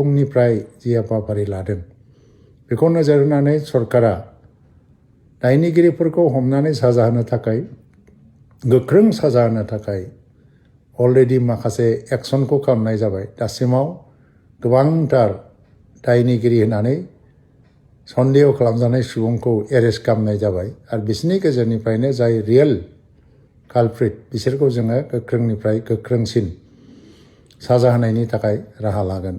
फुंनिफ्राय जि हाबाफारि लादों बेखौ नोजोर होनानै सरकारा दायनिगिरिफोरखौ हमनानै साजा होनो थाखाय गोख्रों साजा होनो थाखाय अलरेडि माखासे एक्सनखौ खालामनाय जाबाय। दासिमाव गोबांथार दायनिगिरि होननानै सन्देह खालामजानाय सुबुंखौ एरेस्ट खालामनाय जाबाय आरो बिसोरनि गेजेरनिफ्रायनो जाय रियेल कालप्रिट बिसोरखौ जोङो गोख्रोंनिफ्राय गोख्रोंसिन साजा होनायनि थाखाय राहा लागोन।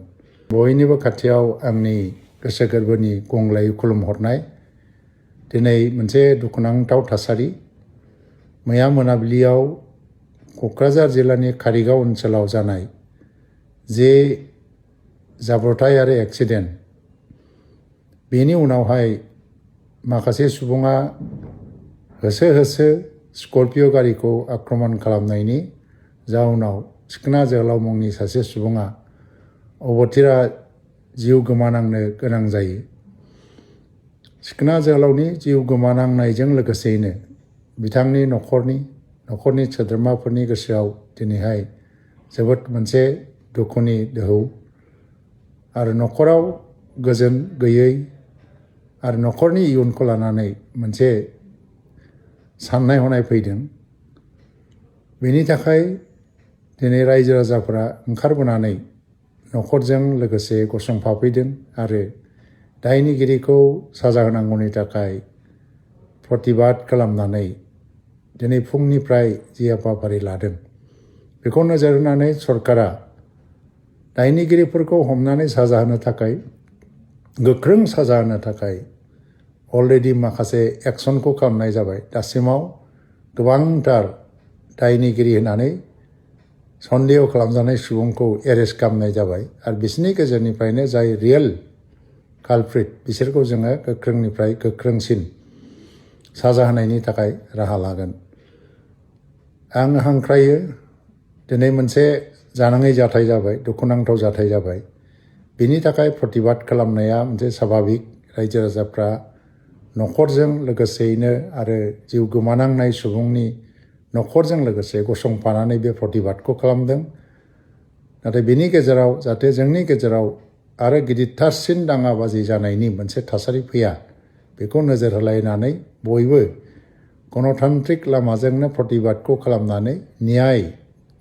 बयनिबो खाथियाव आंनि गोसो गोरबोनि गंग्लायै खुलुमहरनाय। दिनै मोनसे दुखुनांथाव थासारि। मैया मोनाबिलियाव क'क्राझार जिल्लानि कारिगाव ओनसोलाव जानाय जे जाब्रबथाय आरो एक्सिडेन्ट, बेनि उनावहाय माखासे सुबुङा होसो होसो स्कर्पिय' गारिखौ आक्रमण खालामनायनि जाउनाव सिखोना जोहोलाव मुंनि सासे सुबुङा अबथिरा जिउ गोमानांनो गोनां जायो। सिखोना जोहोलावनि जिउ गोमानांनायजों लोगोसेयैनो बिथांनि न'खरनि सोद्रोमाफोरनि गोसोआव दिनैहाय जोबोद मोनसे दुखुनि दोहौ आरो न'खराव गोजोन गैयै आरो न'खरनि इयुनखौ लानानै मोनसे साननाय हनाय फैदों। बेनि थाखाय दिनै रायजो राजाफोरा ओंखारबोनानै न'खरजों लोगोसे गसंफाफैदों आरो दायनिगिरिखौ साजा होनांगौनि थाखाय प्रतिबाद खालामनानै दिनै फुंनिफ्राय जि हाबाफारि लादों बेखौ नोजोर होनानै सरकारा दायनिगिरिफोरखौ हमनानै साजा होनो थाखाय गोख्रों साजा होनो थाखाय अलरेडि माखासे एक्सनखौ खालामनाय जाबाय। दासिमाव गोबांथार दायनिगिरि होननानै सन्देह खालामजानाय सुबुंखौ एरेस्ट खालामनाय जाबाय आरो बिसोरनि गेजेरनिफ्रायनो जाय रियेल कालप्रिट बिसोरखौ जोङो गोख्रोंनिफ्राय गोख्रोंसिन साजा होनायनि थाखाय राहा लागोन। आं हांख्रायो, दिनै मोनसे जानाङै जाथाय जाबाय, दुखुनांथाव जाथाय जाबाय। बिनि थाखाय प्रतिबाद खालामनाया मोनसे स्वाभाबिक। रायजो राजाफ्रा न'खरजों लोगोसेयैनो आरो जिउ गोमानांनाय सुबुंनि न'खरजों लोगोसे गसंफानानै बे प्रतिबादखौ खालामदों। नाथाय बेनि गेजेराव जाहाथे जोंनि गेजेराव आरो गिदिरथारसिन दाङाबाजि जानायनि मोनसे थासारि फैया, बेखौ नोजोर होलायनानै बयबो गणतान्त्रिक लामाजोंनो प्रतिबादखौ खालामनानै न्याय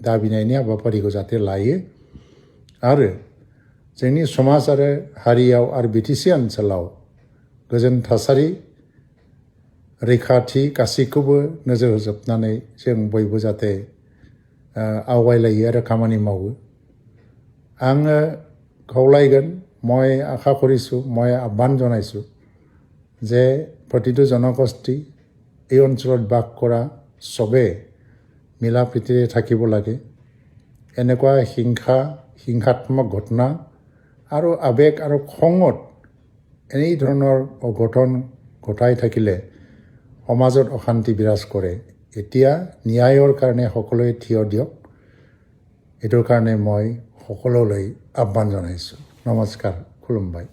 दाबिनायनि हाबाफारिखौ जाहाथे लायो आरो जोंनि समाज आरो हारियाव आरो बिटिसि ओनसोलाव गोजोन थासारि रैखाथि गासैखौबो नोजोर होजोबनानै जों बयबो जाहाथे आवगायलायो आरो खामानि मावो। आङो खावलायगोन, মই আশা কৰিছোঁ, মই আহ্বান জনাইছোঁ যে প্ৰতিটো জনগোষ্ঠী এই অঞ্চলত বাস কৰা চবে মিলা প্ৰীতিৰে থাকিব লাগে। এনেকুৱা হিংসাত্মক ঘটনা আৰু আৱেগ আৰু খঙত এই ধৰণৰ অঘটন ঘটাই থাকিলে সমাজত অশান্তি বিৰাজ কৰে। এতিয়া ন্যায়ৰ কাৰণে সকলোৱে থিয় দিয়ক, এইটোৰ কাৰণে মই সকলোলৈ আহ্বান জনাইছোঁ। নমস্কাৰ, খুলুমবাই।